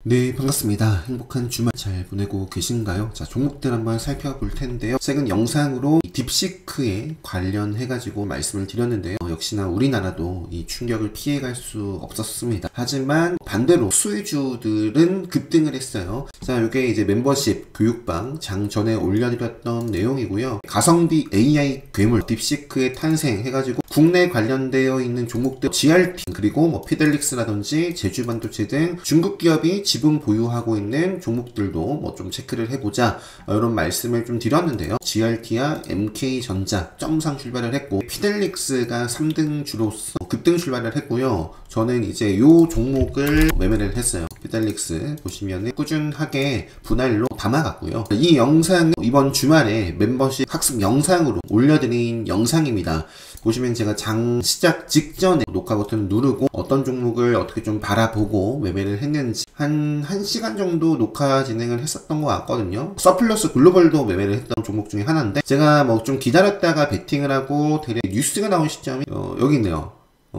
네, 반갑습니다. 행복한 주말 잘 보내고 계신가요? 자, 종목들 한번 살펴볼 텐데요. 최근 영상으로 딥시크에 관련해가지고 말씀을 드렸는데요. 역시나 우리나라도 이 충격을 피해갈 수 없었습니다. 하지만 반대로 수혜주들은 급등을 했어요. 자, 이게 이제 멤버십 교육방 장전에 올려드렸던 내용이고요. 가성비 AI 괴물 딥시크의 탄생 해가지고 국내 관련되어 있는 종목들 GRT 그리고 뭐 피델릭스라든지 제주반도체 등 중국 기업이 지분 보유하고 있는 종목들도 뭐 좀 체크를 해보자 이런 말씀을 좀 드렸는데요. GRT와 MK전자 점상 출발을 했고 피델릭스가 3등 주로서 급등 출발을 했고요. 저는 이제 요 종목을 매매를 했어요. 피델릭스 보시면은 꾸준하게 분할로 담아갔고요. 이 영상은 이번 주말에 멤버십 학습 영상으로 올려드린 영상입니다. 보시면 제가 장 시작 직전에 녹화 버튼을 누르고 어떤 종목을 어떻게 좀 바라보고 매매를 했는지 한 1시간 정도 녹화 진행을 했었던 것 같거든요. 서플러스 글로벌도 매매를 했던 종목 중에 하나인데 제가 뭐 좀 기다렸다가 베팅을 하고 대략 뉴스가 나온 시점이 여기 있네요.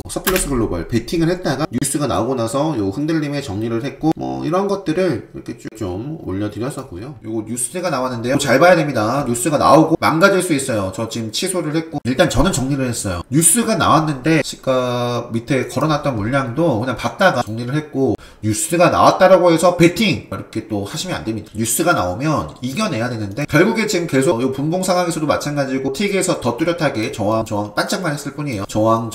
서플러스 글로벌 베팅을 했다가 뉴스가 나오고 나서 요 흔들림에 정리를 했고 뭐 이런 것들을 이렇게 좀 올려드렸었고요. 요거 뉴스가 나왔는데요. 잘 봐야 됩니다. 뉴스가 나오고 망가질 수 있어요. 저 지금 취소를 했고 일단 저는 정리를 했어요. 뉴스가 나왔는데 시가 밑에 걸어놨던 물량도 그냥 봤다가 정리를 했고 뉴스가 나왔다라고 해서 베팅 이렇게 또 하시면 안 됩니다. 뉴스가 나오면 이겨내야 되는데 결국에 지금 계속 요 분봉 상황에서도 마찬가지고 틱에서 더 뚜렷하게 저항 반짝만 했을 뿐이에요. 저항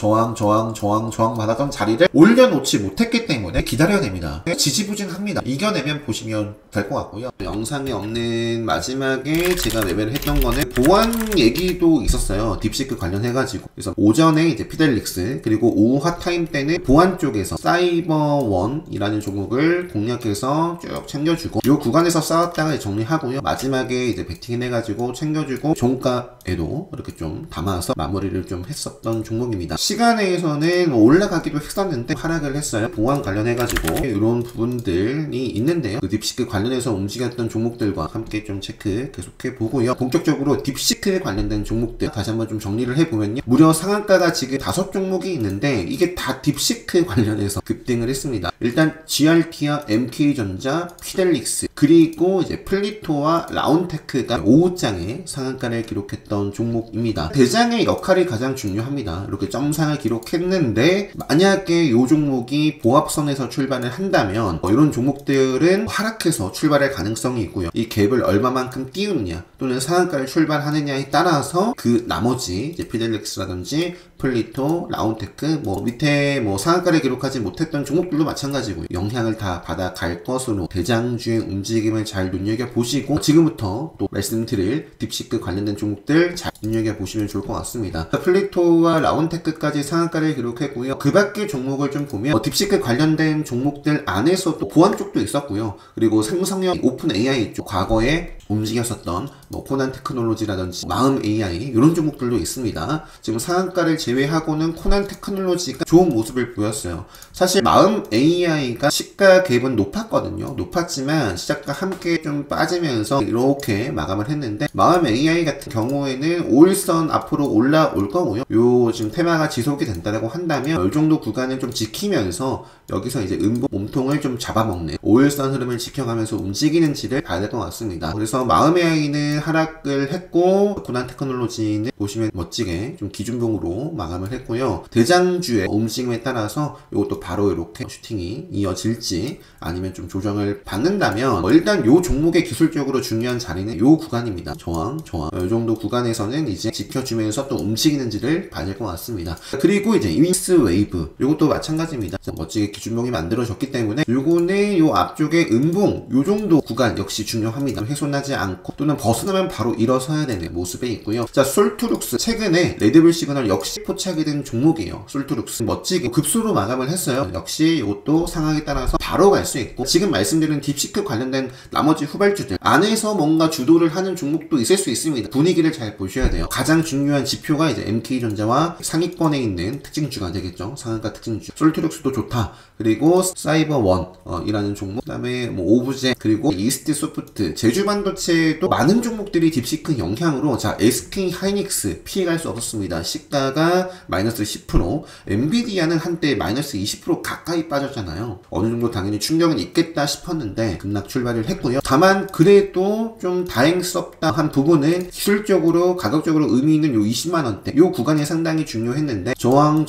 받았던 자리를 올려놓지 못했기 때문에 기다려야 됩니다. 지지부진합니다. 이겨내면 보시면 될 것 같고요. 영상에 없는 마지막에 제가 매매를 했던 거는 보안 얘기도 있었어요. 딥시크 관련해가지고. 그래서 오전에 이제 피델릭스 그리고 오후 핫타임 때는 보안 쪽에서 사이버원이라는 종목을 공략해서 쭉 챙겨주고 이 구간에서 싸웠다가 정리하고요. 마지막에 이제 베팅해가지고 챙겨주고 종가에도 이렇게 좀 담아서 마무리를 좀 했었던 종목입니다. 시간에서는 올라가기도 했었는데 하락을 했어요. 보안 관련해가지고 이런 부분들이 있는데요. 그 딥시크 관련해서 움직였던 종목들과 함께 좀 체크 계속해 보고요. 본격적으로 딥시크에 관련된 종목들 다시 한번 좀 정리를 해보면요. 무려 상한가가 지금 5종목이 있는데 이게 다 딥시크 관련해서 급등을 했습니다. 일단 GRT와 MK전자, 피델릭스 그리고 이제 플리토와 라운테크가 오후장에 상한가를 기록했던 종목입니다. 대장의 역할이 가장 중요합니다. 이렇게 점상을 기록했는데 만약에 이 종목이 보합선에서 출발을 한다면 이런 종목들은 하락해서 출발할 가능성이 있고요. 이 갭을 얼마만큼 띄우느냐 또는 상한가를 출발하느냐에 따라서 그 나머지 이제 피델릭스라든지 플리토, 라운테크 뭐 밑에 뭐 상한가를 기록하지 못했던 종목들도 마찬가지고요. 영향을 다 받아갈 것으로 대장주의 움직임을 잘 눈여겨보시고 지금부터 또 말씀드릴 딥시크 관련된 종목들 잘 눈여겨보시면 좋을 것 같습니다. 플리토와 라운테크까지 상한가를 기록했고요. 그 밖의 종목을 좀 보면 딥시크 관련된 종목들 안에서도 보안 쪽도 있었고요. 그리고 생성형 오픈 AI 쪽 과거에 움직였었던 뭐 코난 테크놀로지라든지 마음 AI 이런 종목들도 있습니다. 지금 상한가를 제외하고는 코난 테크놀로지가 좋은 모습을 보였어요. 사실 마음 AI가 시가 갭은 높았거든요. 높았지만 시작과 함께 좀 빠지면서 이렇게 마감을 했는데 마음 AI 같은 경우에는 5일선 앞으로 올라올 거고요. 요 지금 테마가 지속이 된다고 한다면 이 정도 구간을 좀 지키면서 여기서 이제 몸통을 좀 잡아먹는 5일선 흐름을 지켜가면서 움직이는지를 봐야 될 것 같습니다. 그래서 마음 AI는 하락을 했고 코난 테크놀로지는 보시면 멋지게 좀 기준봉으로 마감을 했고요. 대장주의 움직임에 따라서 이것도 바로 이렇게 슈팅이 이어질지 아니면 좀 조정을 받는다면 일단 이 종목의 기술적으로 중요한 자리는 이 구간입니다. 저항 이 정도 구간에서는 이제 지켜주면서 또 움직이는지를 봐야 될 것 같습니다. 그리고 이제 윈스 웨이브 이것도 마찬가지입니다. 멋지게 기준봉이 만들어졌기 때문에 요거는 요 앞쪽에 음봉 요 정도 구간 역시 중요합니다. 훼손하지 않고 또는 벗어나면 바로 일어서야 되는 모습에 있고요. 자, 솔트룩스 최근에 레드불 시그널 역시 포착이 된 종목이에요. 솔트룩스 멋지게 급소로 마감을 했어요. 역시 이것도 상황에 따라서 바로 갈 수 있고 지금 말씀드린 딥시크 관련된 나머지 후발주들 안에서 뭔가 주도를 하는 종목도 있을 수 있습니다. 분위기를 잘 보셔야 돼요. 가장 중요한 지표가 이제 MK전자와 상위권에 있는 특징주가 되겠죠. 상한가 특징주. 솔트룩스도 좋다. 그리고 사이버원이라는 종목, 그 다음에 뭐 오브제, 그리고 이스트 소프트, 제주반도체도 많은 종목들이 딥시크 영향으로 자 SK 하이닉스 피해갈 수 없었습니다. 시가가 AMD가 마이너스 10%, 엔비디아는 한때 마이너스 20% 가까이 빠졌잖아요. 어느 정도 당연히 충격은 있겠다 싶었는데 급락 출발을 했고요. 다만 그래도 좀 다행스럽다 한 부분은 기술적으로 가격적으로 의미 있는 요 20만원대 요 구간이 상당히 중요했는데 저항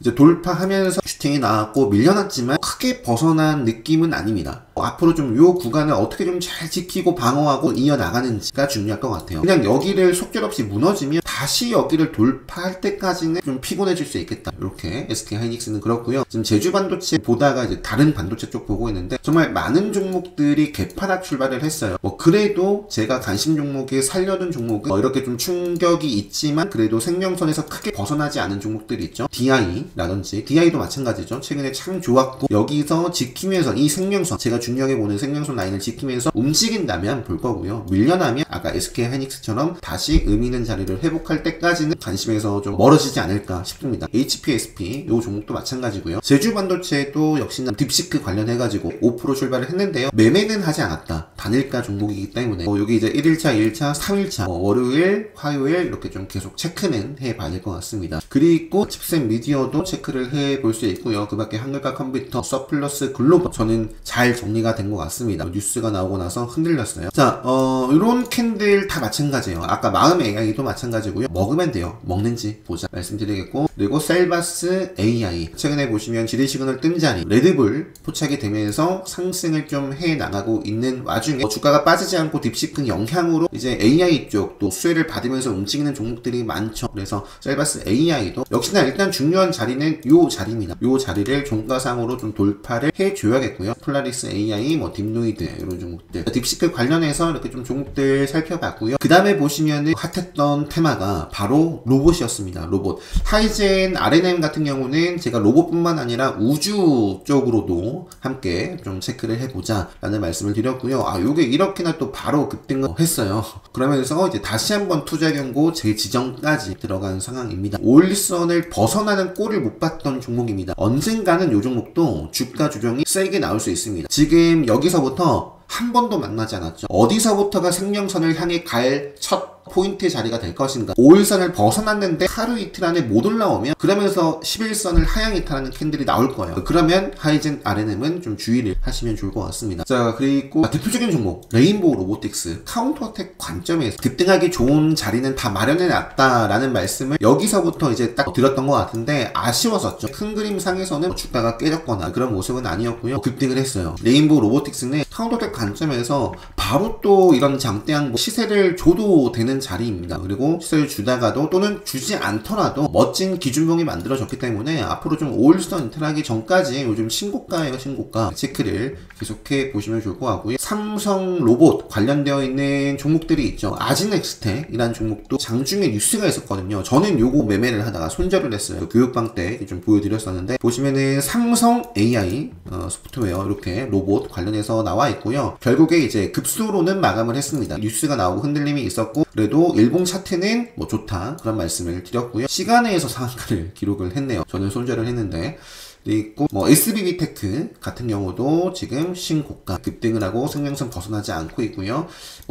이제 돌파하면서 슈팅이 나왔고 밀려났지만 크게 벗어난 느낌은 아닙니다. 앞으로 좀 요 구간을 어떻게 좀 잘 지키고 방어하고 이어나가는지가 중요할 것 같아요. 그냥 여기를 속절없이 무너지면 다시 여기를 돌파할 때까지는 좀 피곤해질 수 있겠다. 이렇게 SK 하이닉스는 그렇고요. 지금 제주 반도체 보다가 이제 다른 반도체 쪽 보고 있는데 정말 많은 종목들이 개파락 출발을 했어요. 그래도 제가 관심 종목에 살려둔 종목은 이렇게 좀 충격이 있지만 그래도 생명선에서 크게 벗어나지 않은 종목들이 있죠. DI라든지 DI도 마찬가지죠. 최근에 참 좋았고 여기서 지키면서 이 생명선 제가 중요하게 보는 생명선 라인을 지키면서 움직인다면 볼 거고요. 밀려나면 아까 SK 하이닉스처럼 다시 의미 있는 자리를 회복할 때까지는 관심에서 좀 멀어지지 않을까 싶습니다. HPSP 요 종목도 마찬가지고요. 제주 반도체도 역시나 딥시크 관련해가지고 5% 출발을 했는데요. 매매는 하지 않았다. 단일가 종목이기 때문에 여기 이제 1일차, 2일차, 3일차 월요일, 화요일 이렇게 좀 계속 체크는 해봐야 될 것 같습니다. 그리고 칩셋 미디어도 체크를 해볼 수 있고요. 그 밖에 한글과 컴퓨터, 서플러스 글로벌 저는 잘 정리가 된 것 같습니다. 뉴스가 나오고 나서 흔들렸어요. 자, 이런 캔들 다 마찬가지예요. 아까 마음 AI도 마찬가지고요. 먹으면 돼요. 먹는지 보자 말씀드리겠고, 그리고 셀바스 AI 최근에 보시면 지리 시그널 뜬 자리 레드불 포착이 되면서 상승을 좀 해 나가고 있는 와중에 주가가 빠지지 않고 딥시크 영향으로 이제 AI 쪽 또 수혜를 받으면서 움직이는 종목들이 많죠. 그래서 셀바스 AI도 역시나 일단 중요한 자리는 요 자리입니다. 요 자리를 종가상으로 좀 돌파를 해줘야겠고요. 폴라리스 AI, 딥노이드 이런 종목들 딥시크 관련해서 이렇게 좀 종목들 살펴봤고요. 그 다음에 보시면은 핫했던 테마가 바로 로봇이었습니다. 로봇 하이젠 RNM 같은 경우는 제가 로봇뿐만 아니라 우주 쪽으로도 함께 좀 체크를 해보자 라는 말씀을 드렸고요. 요게 이렇게나 또 바로 급등을 했어요. 그러면서 이제 다시 한번 투자 경고 재지정까지 들어간 상황입니다. 올선을 벗어나는 꼴을 못 봤던 종목입니다. 언젠가는 이 종목도 주가 조정이 세게 나올 수 있습니다. 지금 여기서부터 한 번도 만나지 않았죠. 어디서부터가 생명선을 향해 갈 첫 포인트 자리가 될 것인가. 5일선을 벗어났는데 하루 이틀 안에 못 올라오면 그러면서 11선을 하향 이탈하는 캔들이 나올 거예요. 그러면 하이젠 RNM은 좀 주의를 하시면 좋을 것 같습니다. 자, 그리고 대표적인 종목 레인보우 로보틱스 카운터어택 관점에서 급등하기 좋은 자리는 다 마련해 놨다라는 말씀을 여기서부터 이제 딱 드렸던 것 같은데 아쉬웠었죠. 큰 그림 상에서는 주가가 깨졌거나 그런 모습은 아니었고요. 급등을 했어요. 레인보우 로보틱스는 카운터어택 관점에서 바로 또 이런 장대양 시세를 줘도 되는 자리입니다. 그리고 시세를 주다가도 또는 주지 않더라도 멋진 기준봉이 만들어졌기 때문에 앞으로 좀 5일선 이탈하기 전까지 요즘 신고가예요. 신고가 체크를 계속해 보시면 좋을 것 같고요. 삼성 로봇 관련되어 있는 종목들이 있죠. 아진엑스텍이라는 종목도 장중에 뉴스가 있었거든요. 저는 요거 매매를 하다가 손절을 했어요. 교육방 때 좀 보여드렸었는데 보시면은 삼성 AI 소프트웨어 이렇게 로봇 관련해서 나와 있고요. 결국에 이제 급소로는 마감을 했습니다. 뉴스가 나오고 흔들림이 있었고 그래도 일봉 차트는 뭐 좋다 그런 말씀을 드렸고요. 시간에서 상한가를 기록을 했네요. 저는 손절을 했는데. 있고 SBB테크 같은 경우도 지금 신고가 급등을 하고 생명선 벗어나지 않고 있고요.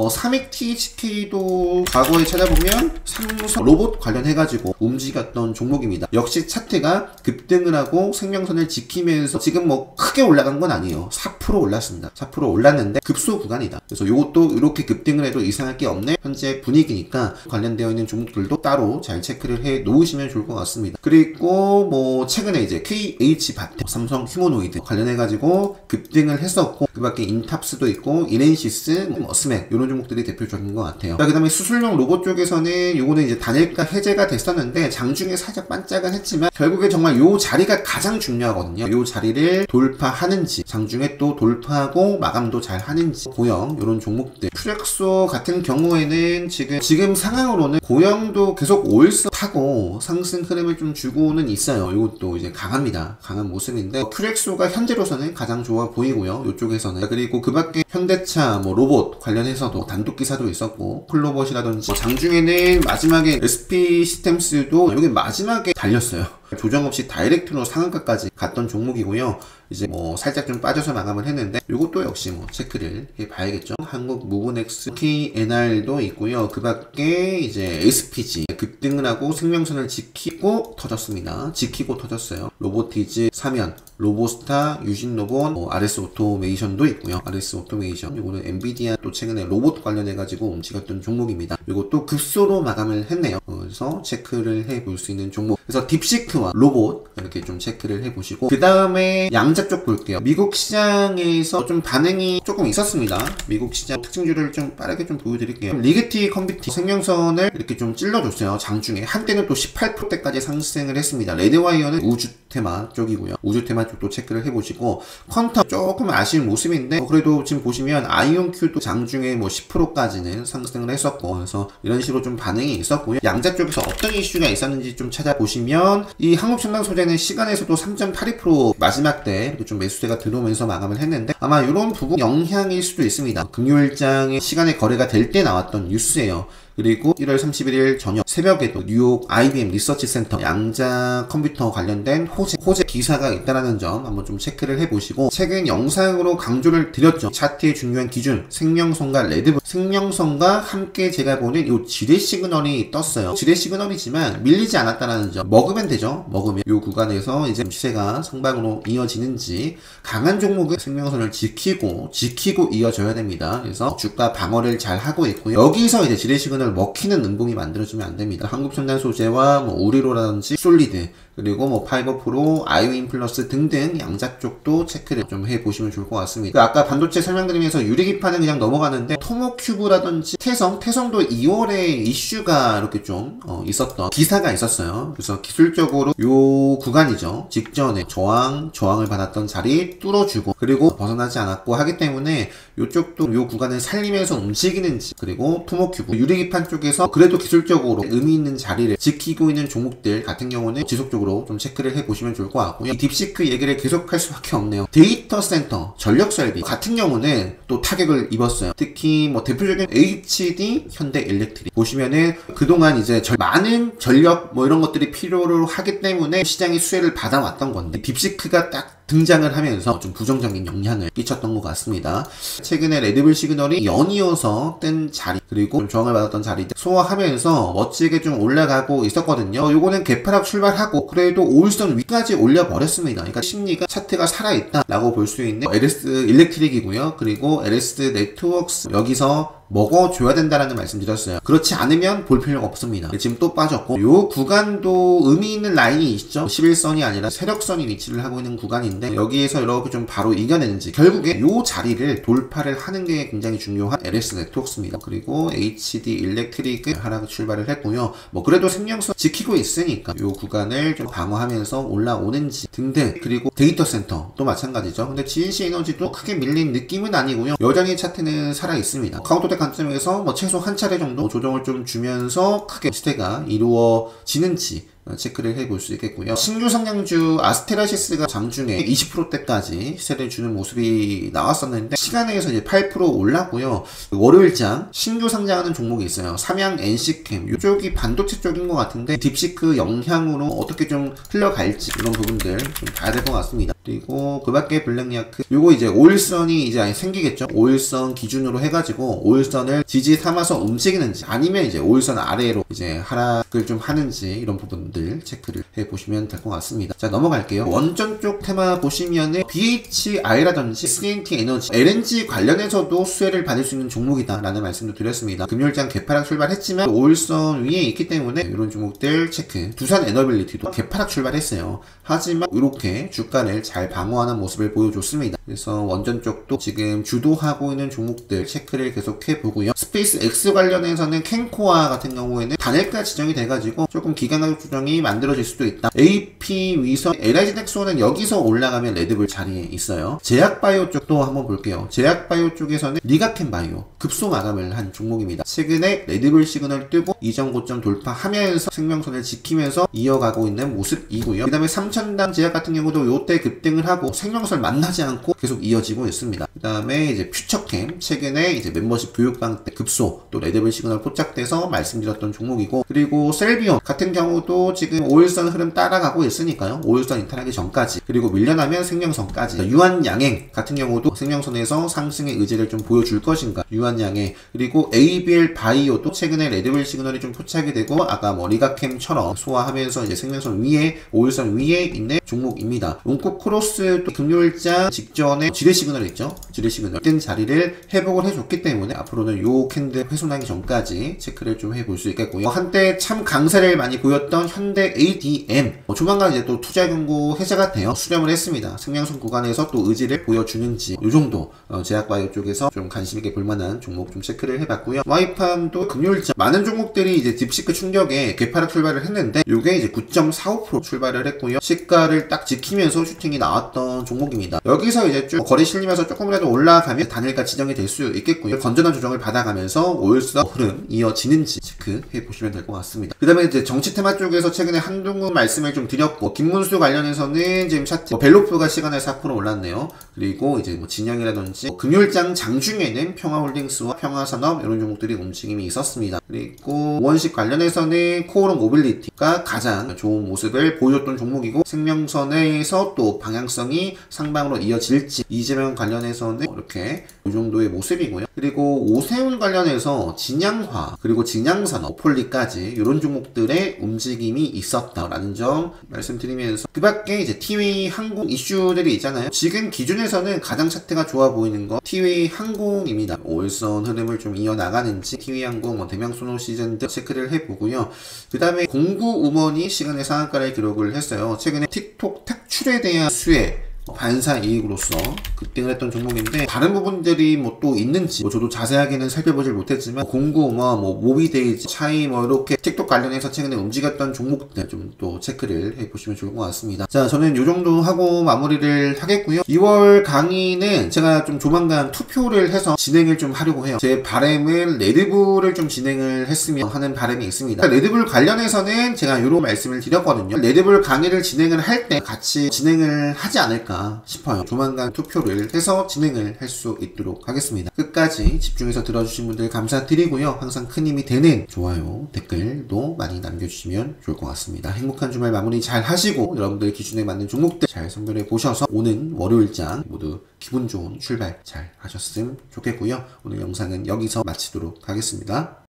삼익THK도 과거에 찾아보면 삼성 로봇 관련해가지고 움직였던 종목입니다. 역시 차트가 급등을 하고 생명선을 지키면서 지금 크게 올라간 건 아니에요. 4% 올랐습니다. 4% 올랐는데 급소 구간이다. 그래서 이것도 이렇게 급등을 해도 이상할 게 없네. 현재 분위기니까 관련되어 있는 종목들도 따로 잘 체크를 해 놓으시면 좋을 것 같습니다. 그리고 최근에 이제 KH 바텍, 삼성 휴머노이드 관련해가지고 급등을 했었고 그 밖에 인탑스도 있고 이렌시스, 스맥 이런 종목들이 대표적인 것 같아요. 그 다음에 수술용 로봇 쪽에서는 요거는 이제 단일가 해제가 됐었는데 장중에 살짝 반짝은 했지만 결국에 정말 요 자리가 가장 중요하거든요. 요 자리를 돌파하는지 장중에 또 돌파하고 마감도 잘 하는지 고영 이런 종목들 퓨렉소 같은 경우에는 지금 상황으로는 고영도 계속 5일선 타고 상승 흐름을 좀 주고는 있어요. 이것도 이제 강합니다. 강한 모습인데 퓨렉소가 현재로서는 가장 좋아 보이고요. 이쪽에서는 그리고 그 밖에 현대차 로봇 관련해서도 단독 기사도 있었고 클로봇이라든지 장중에는 마지막에 SP 시스템스도 여기 마지막에 달렸어요. 조정 없이 다이렉트로 상한가까지 갔던 종목이고요. 이제 뭐 살짝 좀 빠져서 마감을 했는데 이것도 역시 뭐 체크를 해봐야겠죠. 한국 무브넥스, KNR도 있고요. 그 밖에 이제 SPG 급등을 하고 생명선을 지키고 터졌습니다. 지키고 터졌어요. 로보티즈, 사면, 로보스타, 유진로봇, RS 오토메이션도 있고요. RS 오토메이션 이거는 엔비디아 또 최근에 로봇 관련해가지고 움직였던 종목입니다. 이것도 급소로 마감을 했네요. 그래서 체크를 해볼 수 있는 종목. 그래서 딥시크와 로봇 이렇게 좀 체크를 해보시고, 그 다음에 양자 쪽 볼게요. 미국 시장에서 좀 반응이 조금 있었습니다. 미국 시장 특징주를 좀 빠르게 좀 보여드릴게요. 리게티 컴퓨팅 생명선을 이렇게 좀 찔러줬어요. 장중에 한때는 또 18%대까지 상승을 했습니다. 레드와이어는 우주 테마 쪽이고요. 우주 테마 쪽도 체크를 해보시고, 퀀텀 조금 아쉬운 모습인데 그래도 지금 보시면 아이온큐도 장중에 뭐 10%까지는 상승을 했었고, 그래서 이런 식으로 좀 반응이 있었고요. 양자 쪽에서 어떤 이슈가 있었는지 좀 찾아보시면, 이 한국첨단 소재는 시간에서도 3.82% 마지막 때 이렇게 좀 매수세가 들어오면서 마감을 했는데, 아마 이런 부분 영향일 수도 있습니다. 금요일장에 시간에 거래가 될 때 나왔던 뉴스예요. 그리고 1월 31일 저녁 새벽에도 뉴욕 IBM 리서치 센터 양자 컴퓨터 관련된 호재 기사가 있다는 점 한번 좀 체크를 해보시고, 최근 영상으로 강조를 드렸죠. 차트의 중요한 기준 생명선과 레드불, 생명선과 함께 제가 보는 이 지뢰 시그널이 떴어요. 지뢰 시그널이지만 밀리지 않았다는 점. 먹으면 되죠. 먹으면 이 구간에서 이제 시세가 상방으로 이어지는지, 강한 종목은 생명선을 지키고 이어져야 됩니다. 그래서 주가 방어를 잘 하고 있고요. 여기서 이제 지뢰 시그널 먹히는 음봉이 만들어지면 안 됩니다. 한국첨단 소재와 뭐 우리로라든지 솔리드, 그리고 뭐 파이버프로, 아이오인 플러스 등등 양자 쪽도 체크를 좀 해보시면 좋을 것 같습니다. 아까 반도체 설명드리면서 유리기판은 그냥 넘어가는데, 토모큐브라든지 태성도 2월에 이슈가 이렇게 좀 있었던 기사가 있었어요. 그래서 기술적으로 요 구간이죠. 직전에 저항을 받았던 자리 뚫어주고, 그리고 벗어나지 않았고 하기 때문에 요쪽도 요 구간을 살리면서 움직이는지, 그리고 토모큐브 유리기판 쪽에서 그래도 기술적으로 의미 있는 자리를 지키고 있는 종목들 같은 경우는 지속적으로 좀 체크를 해보시면 좋을 것 같고요. 이 딥시크 얘기를 계속할 수밖에 없네요. 데이터 센터, 전력 설비 같은 경우는 또 타격을 입었어요. 특히 뭐 대표적인 HD 현대일렉트릭 보시면은 그동안 이제 많은 전력 뭐 이런 것들이 필요로 하기 때문에 시장이 수혜를 받아왔던 건데, 딥시크가 딱 등장을 하면서 좀 부정적인 영향을 끼쳤던 것 같습니다. 최근에 레드불 시그널이 연이어서 뜬 자리, 그리고 좀 저항을 받았던 자리들 소화하면서 멋지게 좀 올라가고 있었거든요. 요거는 개파락 출발하고 그래도 5일선 위까지 올려버렸습니다. 그러니까 심리가, 차트가 살아있다 라고 볼 수 있는 LS 일렉트릭이고요. 그리고 LS 네트워크스, 여기서 먹어줘야 된다라는 말씀 드렸어요. 그렇지 않으면 볼 필요가 없습니다. 지금 또 빠졌고, 요 구간도 의미 있는 라인이 있죠. 11선이 아니라 세력선이 위치를 하고 있는 구간인데, 여기에서 이렇게 좀 바로 이겨내는지, 결국에 요 자리를 돌파를 하는 게 굉장히 중요한 LS 네트워크스입니다. 그리고 HD 일렉트릭은 하락 출발을 했고요. 뭐 그래도 생명선 지키고 있으니까 요 구간을 좀 방어하면서 올라오는지 등등. 그리고 데이터 센터 또 마찬가지죠. 근데 GNC 에너지도 크게 밀린 느낌은 아니고요. 여전히 차트는 살아 있습니다. 카운터대 관점에서 뭐 최소 한 차례 정도 조정을 좀 주면서 크게 시대가 이루어지는지 체크를 해볼 수 있겠고요. 신규 상장주 아스테라시스가 장중에 20%대까지 시세를 주는 모습이 나왔었는데, 시간에서 이제 8% 올랐고요. 월요일장 신규 상장하는 종목이 있어요. 삼양 NC캠, 이쪽이 반도체 쪽인 것 같은데 딥시크 영향으로 어떻게 좀 흘러갈지 이런 부분들 좀 봐야 될 것 같습니다. 그리고 그 밖에 블랙야크, 요거 이제 5일선이 이제 생기겠죠. 5일선 기준으로 해가지고 5일선을 지지 삼아서 움직이는지, 아니면 이제 5일선 아래로 이제 하락을 좀 하는지, 이런 부분 체크를 해보시면 될 것 같습니다. 자, 넘어갈게요. 원전 쪽 테마 보시면은 BHI라든지 CNT 에너지, LNG 관련해서도 수혜를 받을 수 있는 종목이다 라는 말씀도 드렸습니다. 금요일장 개파락 출발했지만 5일선 위에 있기 때문에 이런 종목들 체크. 두산 에너빌리티도 개파락 출발했어요. 하지만 이렇게 주가를 잘 방어하는 모습을 보여줬습니다. 그래서 원전 쪽도 지금 주도하고 있는 종목들 체크를 계속 해보고요. 스페이스 X 관련해서는 캔코아 같은 경우에는 단일가 지정이 돼가지고 조금 기간가격 조정이 만들어질 수도 있다. AP 위성, LIG 넥소는 여기서 올라가면 레드불 자리에 있어요. 제약바이오 쪽도 한번 볼게요. 제약바이오 쪽에서는 리가켄바이오 급소 마감을 한 종목입니다. 최근에 레드불 시그널 뜨고 이전 고점 돌파하면서 생명선을 지키면서 이어가고 있는 모습이고요. 그 다음에 삼천당 제약 같은 경우도 요때 급등을 하고 생명선 만나지 않고 계속 이어지고 있습니다. 그 다음에 이제 퓨처캠, 최근에 이제 멤버십 교육방 때 급소, 또 레드불 시그널 포착돼서 말씀드렸던 종목이고, 그리고 셀비온 같은 경우도 지금 5일선 흐름 따라가고 있으니까요. 5일선 이탈하기 전까지, 그리고 밀려나면 생명선까지. 유한양행 같은 경우도 생명선에서 상승의 의지를 좀 보여줄 것인가. 유한양행, 그리고 ABL 바이오도 최근에 레드불 시그널이 좀 포착이 되고, 아까 뭐 리가캠처럼 소화하면서 이제 생명선 위에, 5일선 위에 있는 종목입니다. 웅코크로스 또 금요일장 직전에 지뢰 시그널 있죠. 지뢰 시그널 뜬 자리를 회복을 해줬기 때문에 앞으로는 요 캔들 훼손하기 전까지 체크를 좀 해볼 수 있겠고요. 한때 참 강세를 많이 보였던 현대 ADM 조만간 이제 또 투자 경고 해제가 돼요. 수렴을 했습니다. 생명선 구간에서 또 의지를 보여주는지 요 정도 제약바이오 쪽에서 좀 관심 있게 볼만한 종목 좀 체크를 해봤고요. 와이팜도 금요일장 많은 종목들이 이제 딥시크 충격에 괴파락 출발을 했는데 요게 이제 9.45% 출발을 했고요. 시가를 딱 지키면서 슈팅이 나왔던 종목입니다. 여기서 이제 쭉 거래 실리면서 조금이라도 올라가면 단일가 지정이 될 수 있겠고요. 건전한 조정을 받아가면서 5일선 흐름 이어지는지 체크해 보시면 될 것 같습니다. 그 다음에 이제 정치 테마 쪽에서 최근에 한동훈 말씀을 좀 드렸고, 김문수 관련해서는 지금 차트 벨로프가 시간에 4% 올랐네요. 그리고 이제 뭐 진영이라든지 금요일장 장중에는 평화홀딩스와 평화산업 이런 종목들이 움직임이 있었습니다. 그리고 원식 관련해서는 코오롱 모빌리티가 가장 좋은 모습을 보여줬던 종목이고, 생명선에서 또 방향성이 상방으로 이어질지, 이재명 관련해서는 이렇게 이 정도의 모습이고요. 그리고 오세훈 관련해서 진양화, 그리고 진양산업, 폴리까지 이런 종목들의 움직임이 있었다라는 점 말씀드리면서, 그 밖에 이제 티웨이 항공 이슈들이 있잖아요. 지금 기준에서는 가장 차트가 좋아 보이는 건 티웨이 항공입니다. 5일선 흐름을 좀 이어나가는지 티웨이 항공, 대명순호 시즌 등 체크를 해보고요. 그 다음에 공구 우먼이 시간의 상한가를 기록을 했어요. 최근에 틱톡 탁출에 대한 수혜 반사 이익으로서 급등을 했던 종목인데, 다른 부분들이 뭐 또 있는지 저도 자세하게는 살펴보질 못했지만, 공구, 모비데이즈, 차이 이렇게 틱톡 관련해서 최근에 움직였던 종목들 좀 또 체크를 해보시면 좋을 것 같습니다. 자, 저는 요 정도 하고 마무리를 하겠고요. 2월 강의는 제가 좀 조만간 투표를 해서 진행을 좀 하려고 해요. 제 바람은 레드불을 좀 진행을 했으면 하는 바람이 있습니다. 레드불 관련해서는 제가 요런 말씀을 드렸거든요. 레드불 강의를 진행을 할 때 같이 진행을 하지 않을까 싶어요. 조만간 투표를 해서 진행을 할 수 있도록 하겠습니다. 끝까지 집중해서 들어주신 분들 감사드리고요. 항상 큰 힘이 되는 좋아요, 댓글도 많이 남겨주시면 좋을 것 같습니다. 행복한 주말 마무리 잘 하시고, 여러분들 기준에 맞는 종목들 잘 선별해 보셔서 오는 월요일장 모두 기분 좋은 출발 잘 하셨으면 좋겠고요. 오늘 영상은 여기서 마치도록 하겠습니다.